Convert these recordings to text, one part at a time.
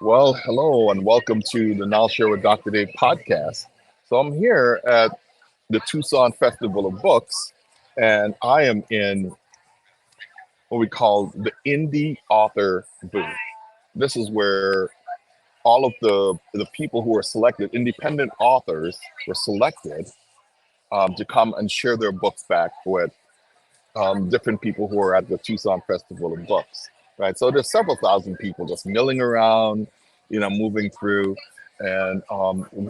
Well, hello and welcome to the Now Share with Dr. Dave podcast. So I'm here at the Tucson Festival of Books, and I am in what we call the indie author booth. This is where all of the people who were selected, independent authors, were selected to come and share their books back with different people who are at the Tucson Festival of Books, right? So there's several thousand people just milling around, moving through, and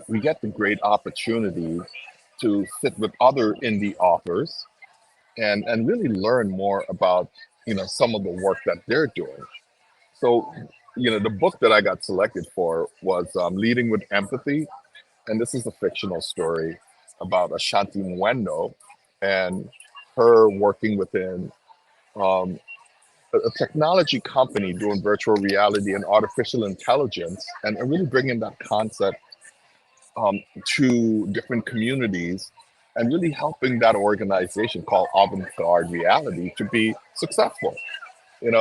we get the great opportunity to sit with other indie authors and really learn more about, some of the work that they're doing. So, the book that I got selected for was Leading with Empathy, and this is a fictional story about Ashanti Mwendo and her working within um, a technology company doing virtual reality and artificial intelligence, and really bringing that concept to different communities and really helping that organization called Avant-Garde Reality to be successful.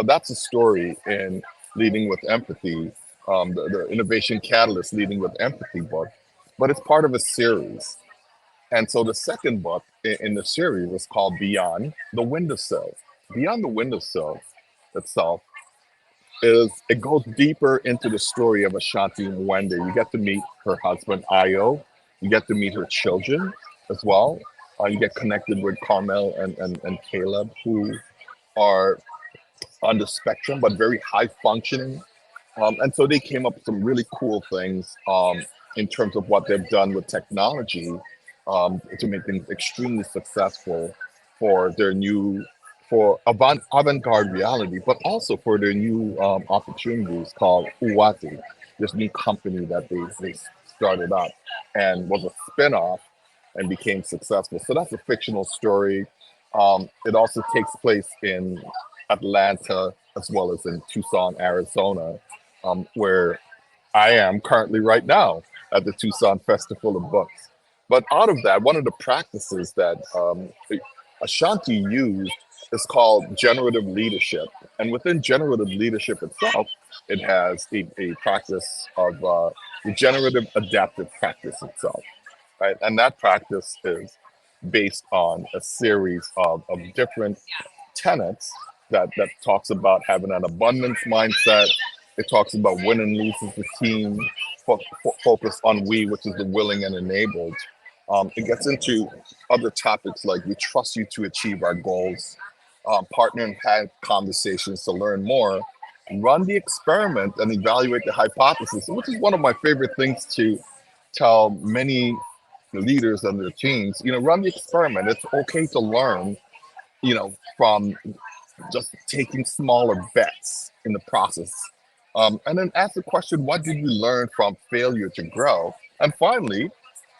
That's a story in Leading with Empathy, the Innovation Catalyst Leading with Empathy book, but it's part of a series. And so the second book in the series is called Beyond the Windowsill. Beyond the Windowsill itself is it goes deeper into the story of Ashanti Mwende. You get to meet her husband Ayo. You get to meet her children as well. You get connected with Carmel and Caleb, who are on the spectrum but very high functioning. And so they came up with some really cool things in terms of what they've done with technology to make things extremely successful for their new for avant-garde reality, but also for their new opportunities called Uwati, this new company that they started up and was a spin-off and became successful. So that's a fictional story. It also takes place in Atlanta as well as in Tucson, Arizona, where I am currently right now at the Tucson Festival of Books. But out of that, one of the practices that Ashanti used is called generative leadership. And within generative leadership itself, it has a practice of the generative adaptive practice itself, right? And that practice is based on a series of different tenets that talks about having an abundance mindset. It talks about win and lose as a team, focus on we, which is the willing and enabled. It gets into other topics like we trust you to achieve our goals, partner and have conversations to learn more, run the experiment and evaluate the hypothesis, which is one of my favorite things to tell many leaders and their teams. Run the experiment. It's okay to learn, from just taking smaller bets in the process. And then ask the question, what did you learn from failure to grow? And finally,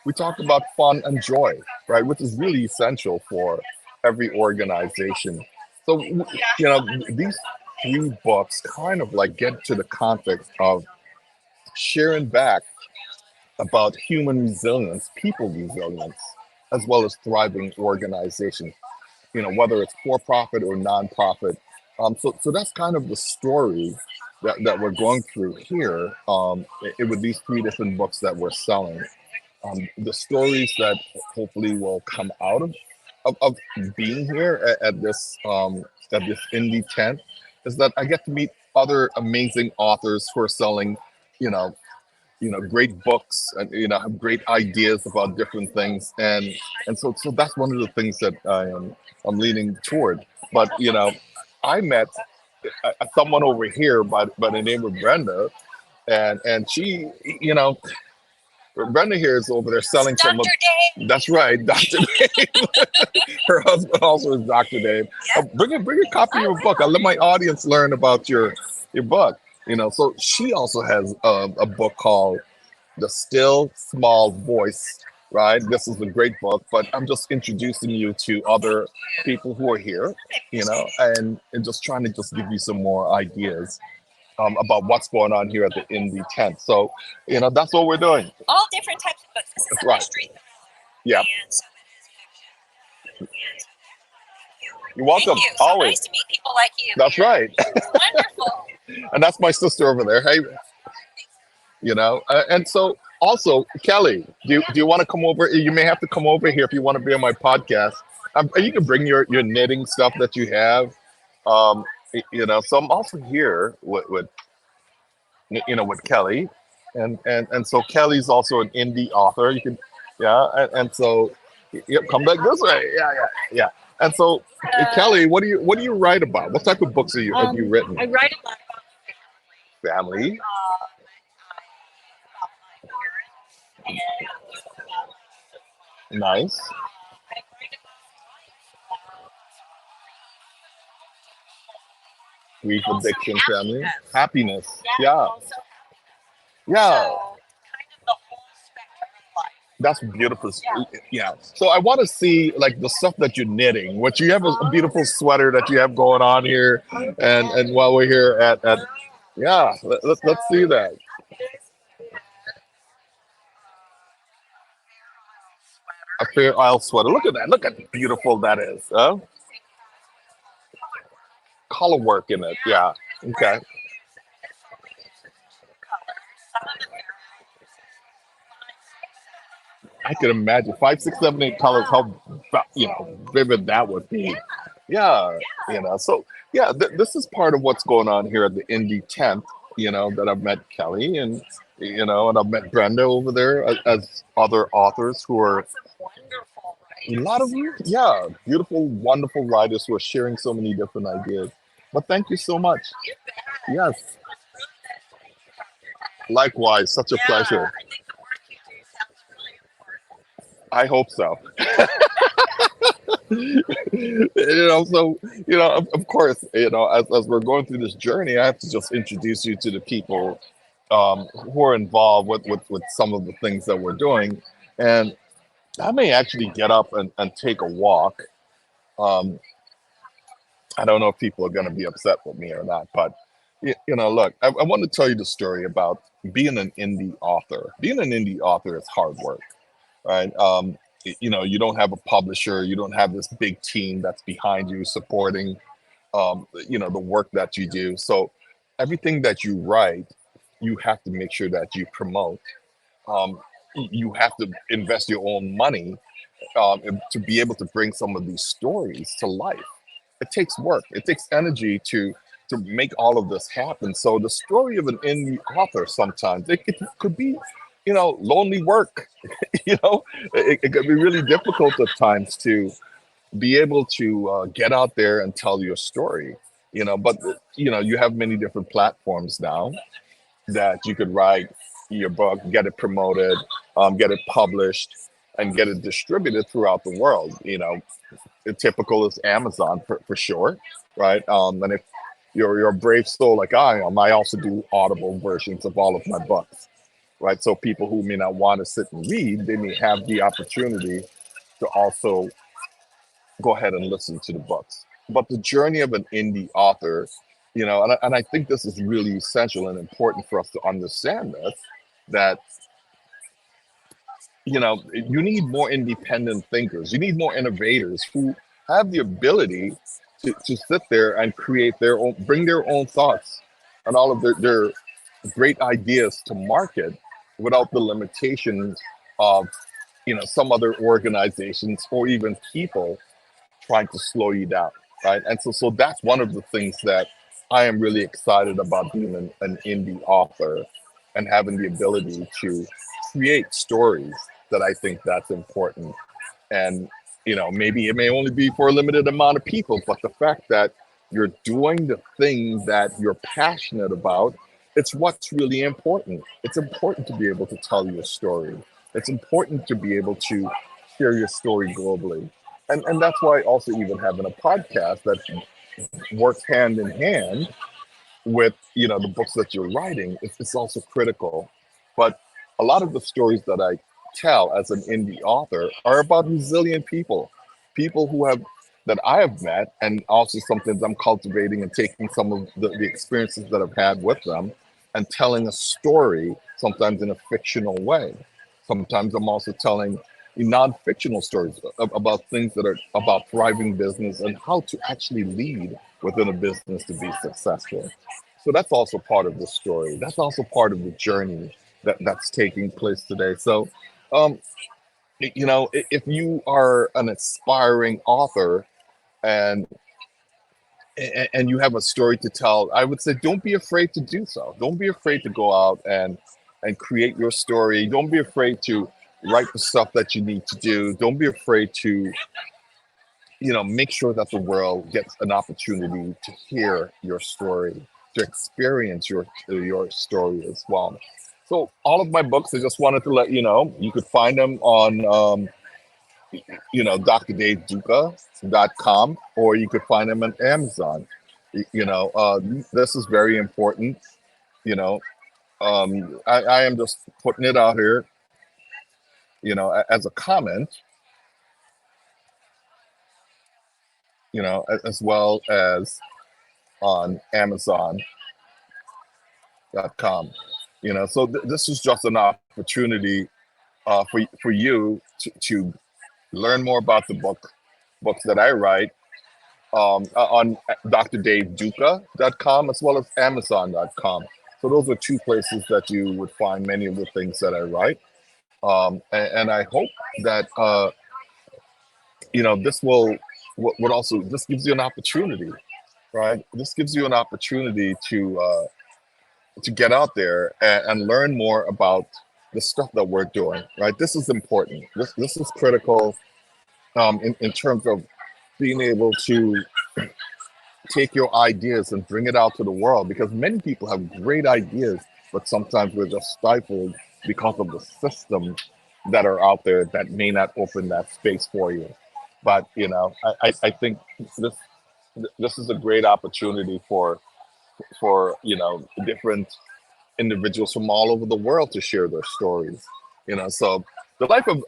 we talked about fun and joy, right, which is really essential for every organization. So, these three books kind of like get to the context of sharing back about human resilience, people resilience, as well as thriving organizations, whether it's for profit or nonprofit. So that's kind of the story that we're going through here with these three different books that we're selling. The stories that hopefully will come out of being here at this indie tent is that I get to meet other amazing authors who are selling, you know, great books and have great ideas about different things, and so that's one of the things that I'm leaning toward. But I met someone over here by the name of Brenda, and she, Brenda here is over there selling some of. Dr. Dave. That's right, Dr. Dave. Her husband also is Dr. Dave. Yes, Bring a copy of I your book. I'll will. let my audience learn about your book. So she also has a book called The Still Small Voice. Right, this is a great book, but I'm just introducing you to other people who are here, I appreciate it. and just trying to just give you some more ideas about what's going on here at the Indie Tent. So, that's what we're doing. All different types of books. This is That's a right. mystery thriller, Yeah. and so it is fiction. And You're thank welcome. you. So Always. nice to meet people like you That's here. right. Wonderful. And that's my sister over there. Hey, And so also, Kelly, do you want to come over? You may have to come over here if you want to be on my podcast. You can bring your knitting stuff that you have. So I'm also here with Kelly, and so Kelly's also an indie author. You can, yeah, and so yep, come back this way. Yeah, yeah, yeah. And so, Kelly, what do you write about? What type of books have you written? I write a lot about Family, my parents and about nice. I write Grief, also addiction, family, happiness. happiness. Yeah, Yeah, also yeah. so kind of the whole spectrum of life. That's beautiful. Yeah. Yeah. So I want to see like the stuff that you're knitting. What you have a beautiful sweater that you have going on here, and while we're here at yeah, let's see that. A fair isle sweater. Look at that. Look at how beautiful that is. Huh? Color work in it. Yeah. Okay. I can imagine 5, 6, 7, 8 colors. How vivid that would be. Yeah. So yeah, this is part of what's going on here at the Indie Tent. That I've met Kelly and I've met Brenda over there as other authors who are Wonderful, a right? lot of you. Yeah, beautiful, wonderful writers who are sharing so many different ideas. But thank you so much. Yes. Likewise, such a pleasure. I think the work you do sounds really important. I hope so. Of course, as we're going through this journey, I have to just introduce you to the people who are involved with some of the things that we're doing. And I may actually get up and take a walk. Um, I don't know if people are going to be upset with me or not, but look, I want to tell you the story about being an indie author. Being an indie author is hard work, right? You don't have a publisher, you don't have this big team that's behind you supporting, the work that you do. So everything that you write, you have to make sure that you promote. Um, you have to invest your own money to be able to bring some of these stories to life. It takes work. It takes energy to make all of this happen. So the story of an indie author sometimes it could be, lonely work. you know, it could be really difficult at times to be able to get out there and tell your story. But you have many different platforms now that you could write your book, get it promoted, get it published, and get it distributed throughout the world. The typical is Amazon for sure, right? And if you're a brave soul like I am, I also do audible versions of all of my books, right? So people who may not want to sit and read, they may have the opportunity to also go ahead and listen to the books. But the journey of an indie author, and I think this is really essential and important for us to understand this, that you need more independent thinkers. You need more innovators who have the ability to sit there and create their own, bring their own thoughts and all of their great ideas to market without the limitations of some other organizations or even people trying to slow you down, right? And so that's one of the things that I am really excited about being an indie author and having the ability to create stories that I think that's important. And maybe it may only be for a limited amount of people, but the fact that you're doing the thing that you're passionate about, it's what's really important. It's important to be able to tell your story. It's important to be able to share your story globally. And that's why also even having a podcast that works hand in hand with the books that you're writing, it's also critical. But a lot of the stories that I tell as an indie author are about resilient people who have that I have met, and also something I'm cultivating and taking some of the experiences that I've had with them and telling a story, sometimes in a fictional way. Sometimes I'm also telling non-fictional stories about things that are about thriving business and how to actually lead within a business to be successful. So that's also part of the story. That's also part of the journey that's taking place today. So, um, if you are an aspiring author and and you have a story to tell, I would say don't be afraid to do so. Don't be afraid to go out and create your story. Don't be afraid to write the stuff that you need to do. Don't be afraid to make sure that the world gets an opportunity to hear your story, to experience your story as well. So all of my books, I just wanted to let you know, you could find them on drdaveduca.com, or you could find them on Amazon. This is very important. You know, I am just putting it out here, as a comment, as well as on Amazon.com. So this is just an opportunity for you to learn more about the books that I write on drdaveduca.com, as well as Amazon.com. So those are two places that you would find many of the things that I write. And I hope that this would also, this gives you an opportunity, right? This gives you an opportunity to get out there and learn more about the stuff that we're doing, right? This is important. This is critical in terms of being able to take your ideas and bring it out to the world, because many people have great ideas, but sometimes we're just stifled because of the systems that are out there that may not open that space for you. But I think this this is a great opportunity for different individuals from all over the world to share their stories. So the life of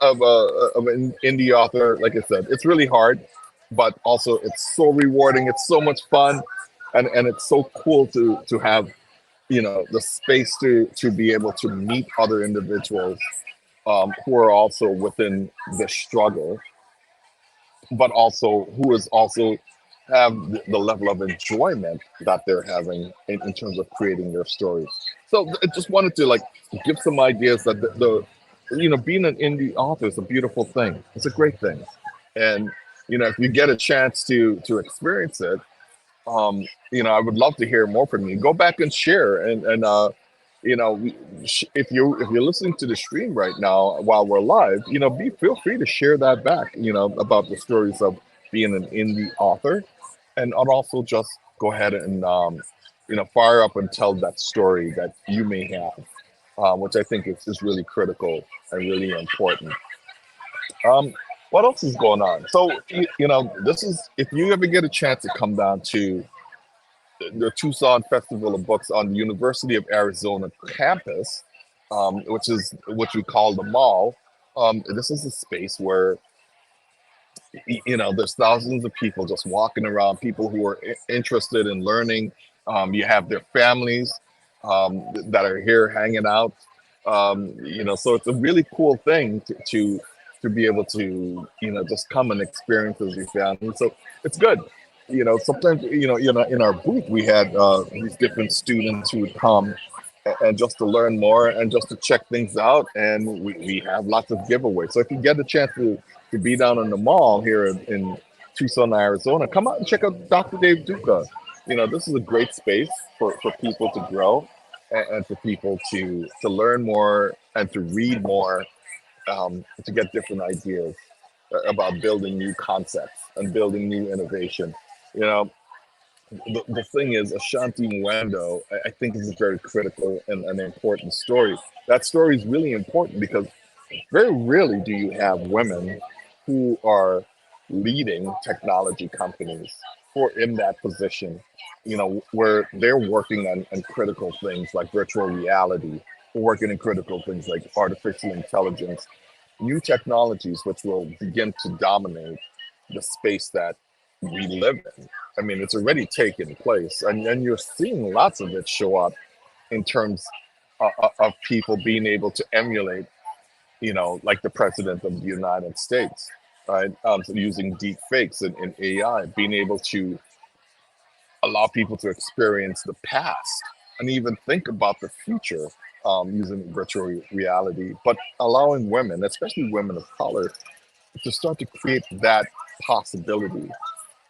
an indie author, like I said, it's really hard, but also it's so rewarding. It's so much fun, and it's so cool to have the space to be able to meet other individuals who are also within the struggle, but also who is also have the level of enjoyment that they're having in terms of creating their stories. So I just wanted to give some ideas that being an indie author is a beautiful thing. It's a great thing, and if you get a chance to experience it, I would love to hear more from you. Go back and share, and if you're listening to the stream right now while we're live, be feel free to share that back, about the stories of being an indie author, and I'd also just go ahead and fire up and tell that story that you may have, which I think is really critical and really important. Um, what else is going on? So this is, if you ever get a chance to come down to the Tucson Festival of Books on the University of Arizona campus, which is what we call the mall. This is a space where there's thousands of people just walking around, people who are interested in learning. You have their families that are here hanging out. So it's a really cool thing to be able to just come and experience as your family. So it's good. Sometimes in our booth we had these different students who would come and just to learn more and just to check things out, and we have lots of giveaways. So if you get a chance to be down in the mall here in Tucson, Arizona, come out and check out Dr. Dave Duca. This is a great space for people to grow, and for people to learn more and to read more, to get different ideas about building new concepts and building new innovation. You know, the thing is, Ashanti Mwando, I think, is a very critical and an important story. That story is really important because very rarely do you have women who are leading technology companies who are in that position, where they're working on critical things like virtual reality, working in critical things like artificial intelligence, new technologies which will begin to dominate the space that we live in. I mean, it's already taken place, and you're seeing lots of it show up in terms of people being able to emulate, like the president of the United States, right? So using deep fakes and AI, being able to allow people to experience the past and even think about the future using virtual reality, but allowing women, especially women of color, to start to create that possibility.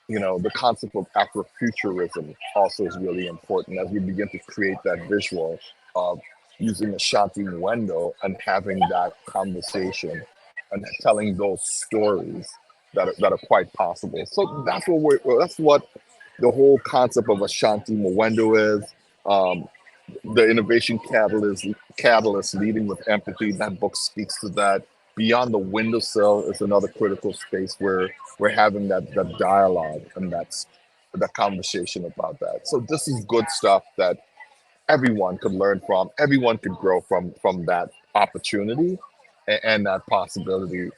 The concept of Afrofuturism also is really important as we begin to create that visual of using Ashanti Mwendo and having that conversation and telling those stories that are quite possible. So that's what the whole concept of Ashanti Mwendo is. Um, the innovation catalyst leading with empathy. That book speaks to that. Beyond the windowsill is another critical space where we're having that dialogue and that conversation about that. So this is good stuff that everyone could learn from. Everyone could grow from that opportunity and that possibility.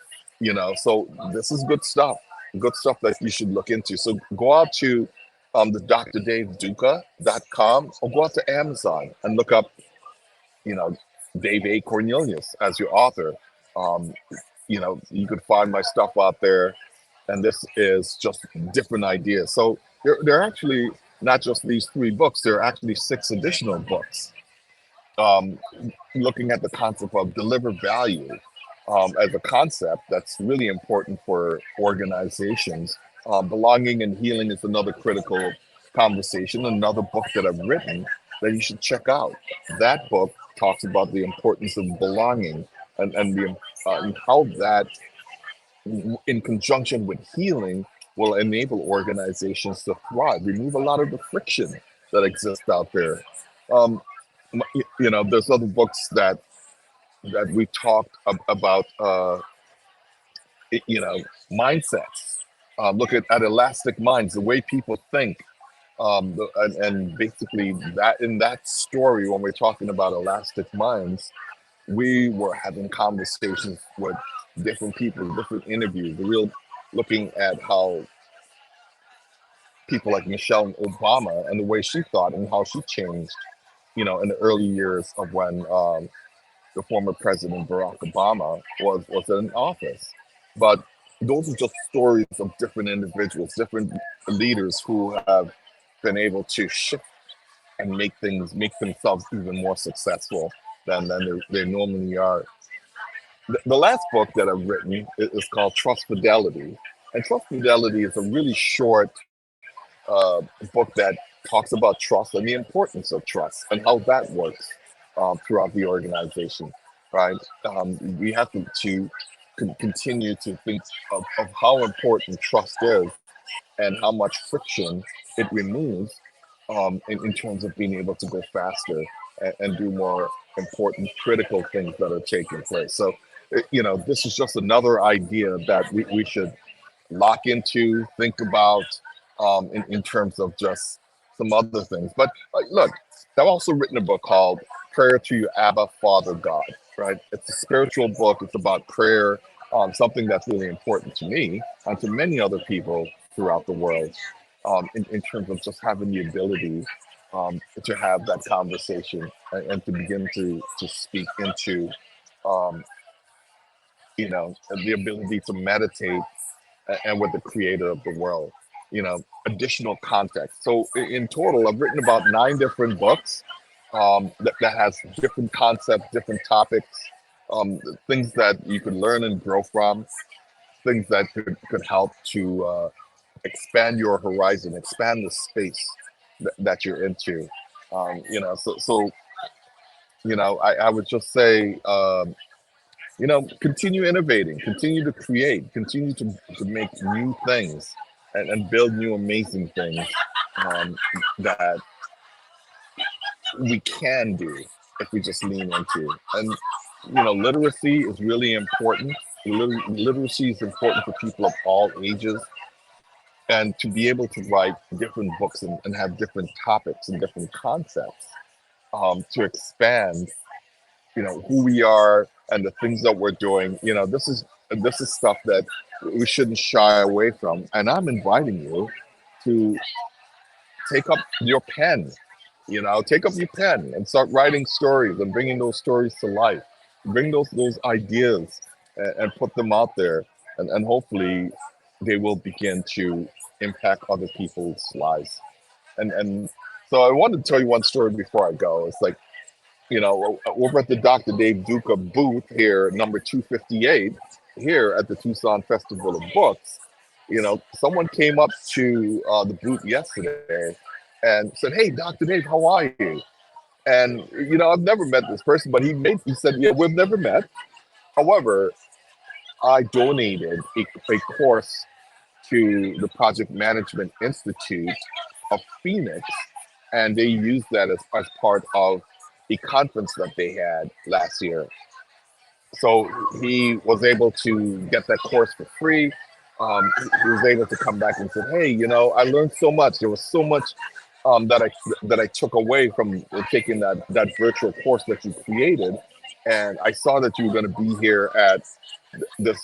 So this is good stuff. Good stuff that you should look into. So go out to the drdaveduca.com or go out to Amazon and look up, you know, Dave A. Cornelius as your author. Um, you could find my stuff out there, and this is just different ideas. So there are actually not just these three books, there are actually six additional books um, looking at the concept of deliver value as a concept that's really important for organizations. Belonging and healing is another critical conversation, another book that I've written that you should check out. That book talks about the importance of belonging and how that, in conjunction with healing, will enable organizations to thrive, remove a lot of the friction that exists out there. Um, there's other books that we talked about, you know, mindsets. Look at elastic minds, the way people think, and basically that in that story, when we're talking about elastic minds, we were having conversations with different people, different interviews, the real looking at how people like Michelle Obama and the way she thought and how she changed, in the early years of when the former president Barack Obama was in office. But those are just stories of different individuals, different leaders who have been able to shift and make themselves even more successful than they normally are. The last book that I've written is called Trust Fidelity. And Trust Fidelity is a really short book that talks about trust and the importance of trust and how that works throughout the organization, right? We have to continue to think of how important trust is and how much friction it removes in terms of being able to go faster and do more important, critical things that are taking place. So, this is just another idea that we should lock into, think about in terms of just some other things. But look, I've also written a book called Prayer to Your Abba Father God, right? It's a spiritual book. It's about prayer, something that's really important to me and to many other people throughout the world in terms of just having the ability to have that conversation and to begin to speak into, um, the ability to meditate and with the creator of the world, additional context. So in total, I've written about 9 different books that has different concepts, different topics, things that you could learn and grow from, things that could help to expand your horizon, expand the space that you're into. I would just say, continue innovating, continue to create, continue to make new things and build new amazing things um, that we can do if we just lean into. And, literacy is really important. Literacy is important for people of all ages. And to be able to write different books and have different topics and different concepts to expand who we are and the things that we're doing. This is stuff that we shouldn't shy away from. And I'm inviting you to take up your pen. Take up your pen and start writing stories and bringing those stories to life. Bring those ideas and put them out there, and hopefully they will begin to impact other people's lives. And so I wanted to tell you one story before I go. It's like over at the Dr. Dave Duca booth here, number 258, here at the Tucson Festival of Books, someone came up to the booth yesterday and said, "Hey, Dr. Dave, how are you?" And I've never met this person, but he said, "Yeah, we've never met. However, I donated a course to the Project Management Institute of Phoenix, and they used that as part of a conference that they had last year. So he was able to get that course for free. He was able to come back and said, "Hey, I learned so much. There was so much that I took away from taking that virtual course that you created, and I saw that you were going to be here at this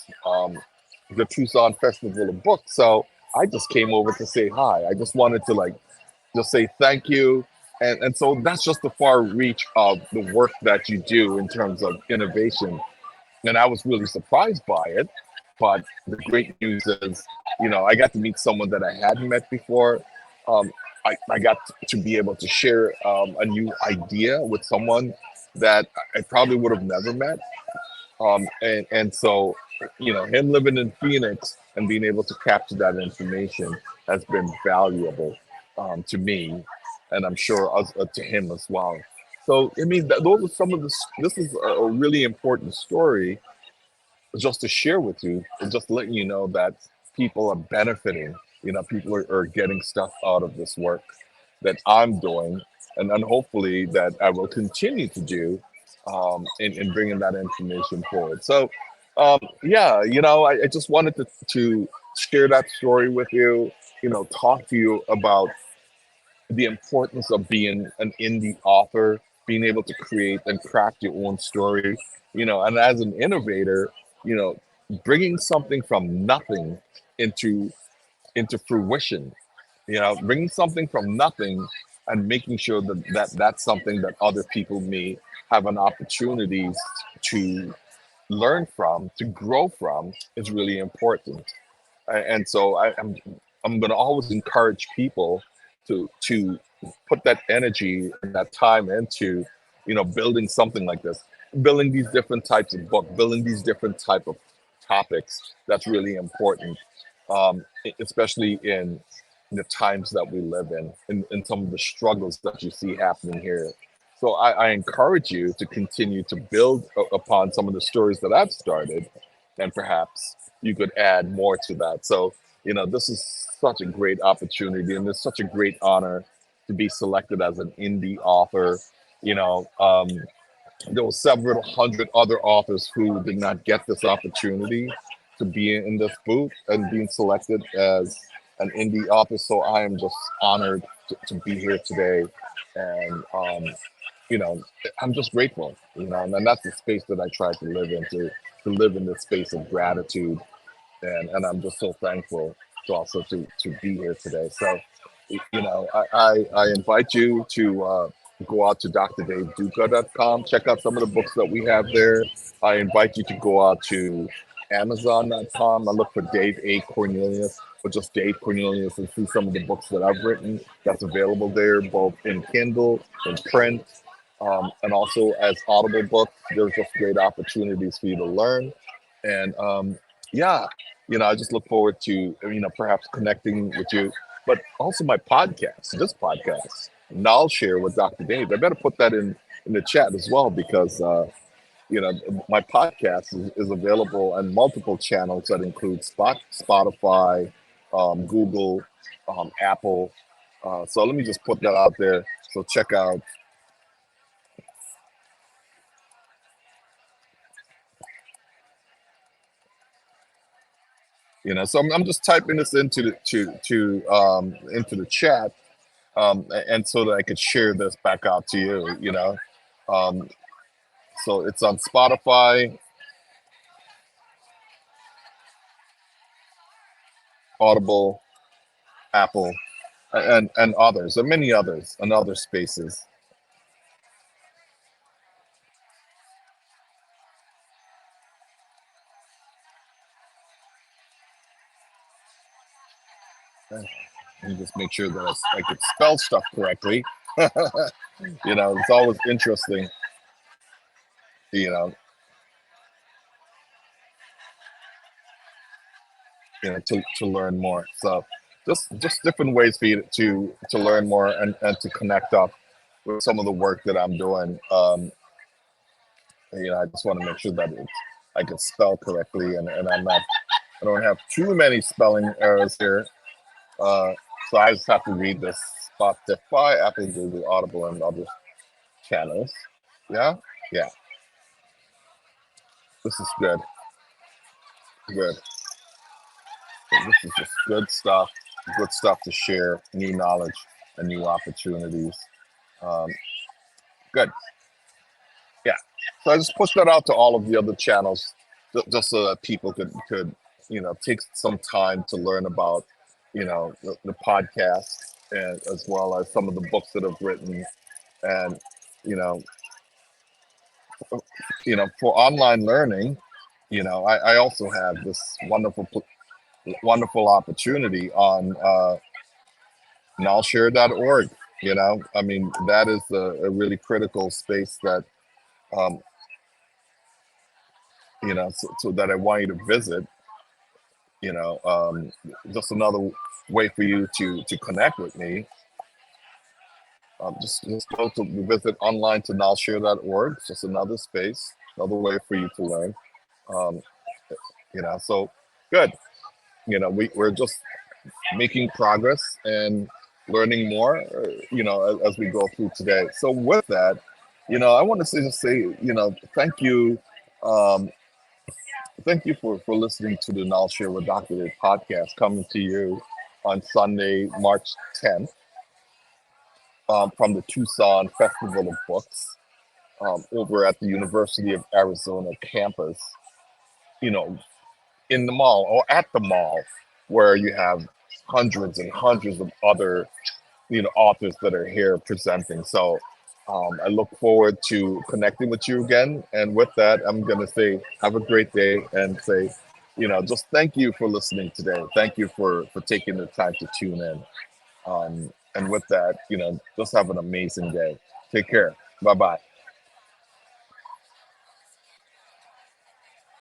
the Tucson Festival of Books. So I just came over to say hi. I just wanted to just say thank you." And so that's just the far reach of the work that you do in terms of innovation. And I was really surprised by it. But the great news is, I got to meet someone that I hadn't met before. Um, I got to be able to share a new idea with someone that I probably would have never met. And so, him living in Phoenix and being able to capture that information has been valuable to me, and I'm sure to him as well. So, I mean, those are some of the. This is a really important story just to share with you, and just letting you know that people are benefiting. People are getting stuff out of this work that I'm doing, and hopefully that I will continue to do in bringing that information forward. So, yeah, I just wanted to share that story with you. Talk to you about the importance of being an indie author, being able to create and craft your own story, and as an innovator, you know, bringing something from nothing into fruition, bringing something from nothing and making sure that's something that other people may have an opportunity to learn from, to grow from, is really important. And so I'm going to always encourage people to put that energy and that time into building something like this, building these different types of book, building these different type of topics. That's really important, especially in the times that we live in some of the struggles that you see happening here. So I encourage you to continue to build upon some of the stories that I've started, and perhaps you could add more to that. So, this is such a great opportunity, and it's such a great honor to be selected as an indie author. You know, um, there were several hundred other authors who did not get this opportunity to be in this booth and being selected as an indie author. So I am just honored to be here today, and you know, I'm just grateful, and that's the space that I try to live into, to live in this space of gratitude, and I'm just so thankful to also to be here today. So, I invite you to go out to drdaveduca.com, check out some of the books that we have there. I invite you to go out to Amazon.com and look for Dave A. Cornelius, or just Dave Cornelius, and see some of the books that I've written that's available there, both in Kindle, in print, and also as Audible books. There's just great opportunities for you to learn. And yeah, I just look forward to, perhaps connecting with you, but also my podcast, this podcast, Knowledge Share with Dr. Dave. I better put that in the chat as well, because my podcast is available on multiple channels that include Spotify, Google, Apple. So let me just put that out there. So check out. So I'm just typing this into the chat, and so that I could share this back out to you. Um, so it's on Spotify, Audible, Apple, and others, and many others, and other spaces. And just make sure that I could spell stuff correctly. It's always interesting. you know, to learn more. So just different ways for you to learn more and to connect up with some of the work that I'm doing. I just want to make sure that I can spell correctly, and I don't have too many spelling errors here. Uh, so I just have to read this Spotify, Apple, Google, Audible, and other channels. Yeah, yeah. This is good. Good. This is just good stuff. Good stuff to share. New knowledge and new opportunities. Um, good. Yeah. So I just pushed that out to all of the other channels, just so that people could take some time to learn about the podcast, and as well as some of the books that I've written, and you know for online learning. I also have this wonderful opportunity on nalshare.org. I mean, that is a really critical space that um, so that I want you to visit. you know just another way for you to connect with me. Just go to visit online to nalshare.org. It's just another space, another way for you to learn. um, so good. We're just making progress and learning more, as we go through today. So with that, I want to just say, thank you. Um, Thank you for listening to the Now Share with Dr. Dave podcast, coming to you on Sunday, March 10th, from the Tucson Festival of Books, over at the University of Arizona campus, you know, in the mall or at the mall, where you have hundreds and hundreds of other authors that are here presenting. So I look forward to connecting with you again. And with that, I'm going to say, have a great day, and say, just thank you for listening today. Thank you for taking the time to tune in. And with that, just have an amazing day. Take care. Bye bye.